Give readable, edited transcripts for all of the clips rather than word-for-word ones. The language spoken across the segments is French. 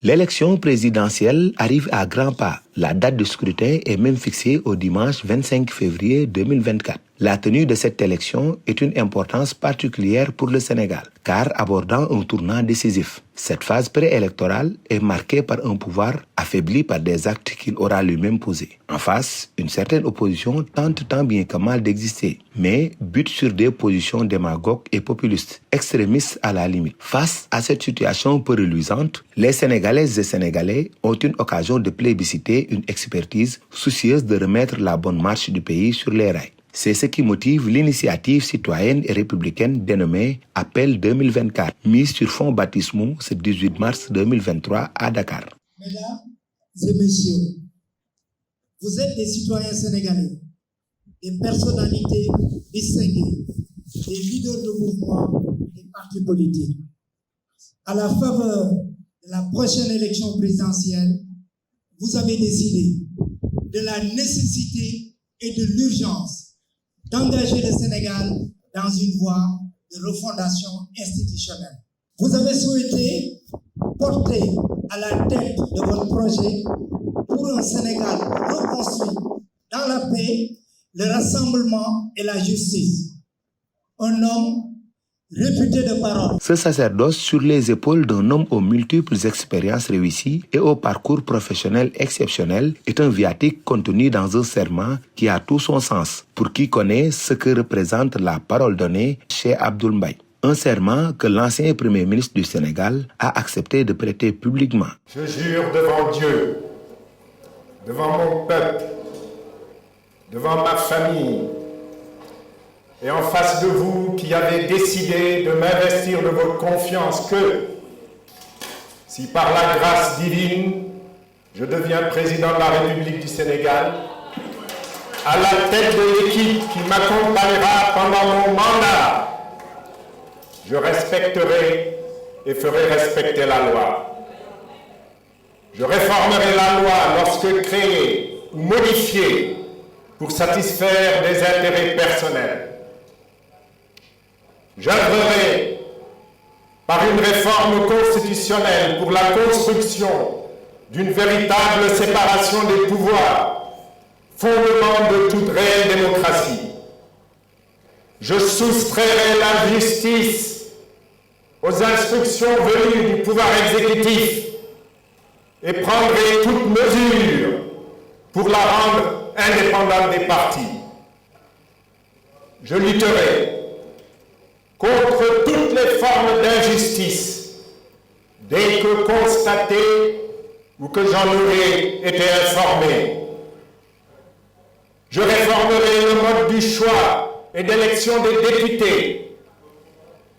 L'élection présidentielle arrive à grands pas. La date du scrutin est même fixée au dimanche 25 février 2024. La tenue de cette élection est une importance particulière pour le Sénégal, car abordant un tournant décisif. Cette phase préélectorale est marquée par un pouvoir affaibli par des actes qu'il aura lui-même posés. En face, une certaine opposition tente tant bien que mal d'exister, mais bute sur des positions démagogues et populistes, extrémistes à la limite. Face à cette situation peu reluisante, les Sénégalaises et Sénégalais ont une occasion de plébisciter une expertise soucieuse de remettre la bonne marche du pays sur les rails. C'est ce qui motive l'initiative citoyenne et républicaine dénommée Appel 2024, mise sur fonds baptismaux ce 18 mars 2023 à Dakar. Mesdames et messieurs, vous êtes des citoyens sénégalais, des personnalités distinguées, des leaders de mouvements et partis politiques. À la faveur de la prochaine élection présidentielle, vous avez décidé de la nécessité et de l'urgence d'engager le Sénégal dans une voie de refondation institutionnelle. Vous avez souhaité porter à la tête de votre projet pour un Sénégal reconstruit dans la paix, le rassemblement et la justice. Un homme réputé de parole. Ce sacerdoce sur les épaules d'un homme aux multiples expériences réussies et au parcours professionnel exceptionnel est un viatique contenu dans un serment qui a tout son sens pour qui connaît ce que représente la parole donnée chez Abdoul Mbaye. Un serment que l'ancien Premier ministre du Sénégal a accepté de prêter publiquement. Je jure devant Dieu, devant mon peuple, devant ma famille, et en face de vous qui avez décidé de m'investir de votre confiance que, si par la grâce divine, je deviens président de la République du Sénégal, à la tête de l'équipe qui m'accompagnera pendant mon mandat, je respecterai et ferai respecter la loi. Je réformerai la loi lorsque créée ou modifiée pour satisfaire des intérêts personnels. J'œuvrerai par une réforme constitutionnelle pour la construction d'une véritable séparation des pouvoirs, fondement de toute réelle démocratie. Je soustrairai la justice aux instructions venues du pouvoir exécutif et prendrai toute mesure pour la rendre indépendante des partis. Je lutterai contre toutes les formes d'injustice, dès que constatées ou que j'en aurai été informé. Je réformerai le mode du choix et d'élection des députés,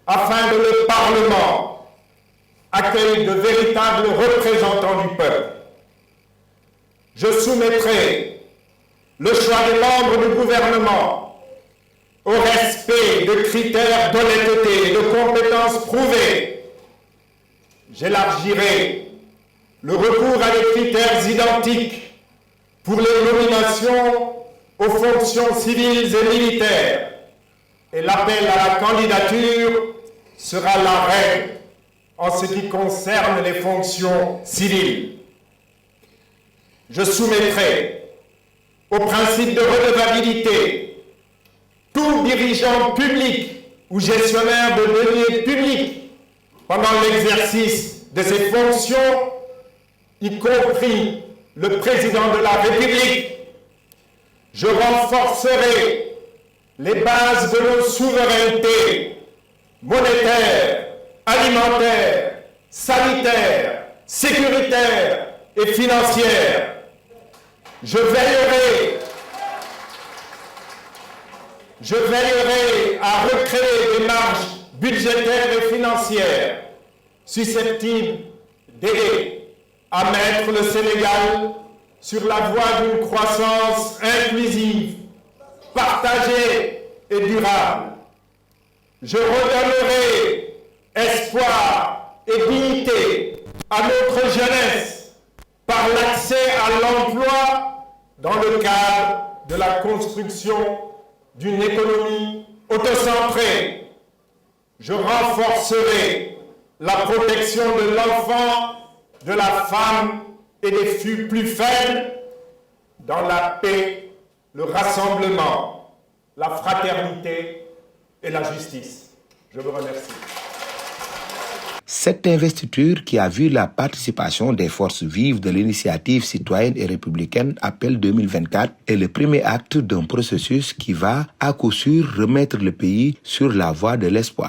afin que le Parlement accueille de véritables représentants du peuple. Je soumettrai le choix des membres du gouvernement au respect de critères d'honnêteté et de compétences prouvées. J'élargirai le recours à des critères identiques pour les nominations aux fonctions civiles et militaires. Et l'appel à la candidature sera la règle en ce qui concerne les fonctions civiles. Je soumettrai au principe de redevabilité tout dirigeant public ou gestionnaire de deniers publics pendant l'exercice de ses fonctions, y compris le président de la République. Je renforcerai les bases de nos souverainetés monétaires, alimentaires, sanitaires, sécuritaires et financières. Je veillerai à recréer des marges budgétaires et financières susceptibles d'aider à mettre le Sénégal sur la voie d'une croissance inclusive, partagée et durable. Je redonnerai espoir et dignité à notre jeunesse par l'accès à l'emploi dans le cadre de la construction d'une économie autocentrée. Je renforcerai la protection de l'enfant de la femme et des plus faibles dans la paix, le rassemblement, la fraternité et la justice. Je vous remercie. Cette investiture qui a vu la participation des forces vives de l'initiative citoyenne et républicaine Appel 2024 est le premier acte d'un processus qui va, à coup sûr, remettre le pays sur la voie de l'espoir.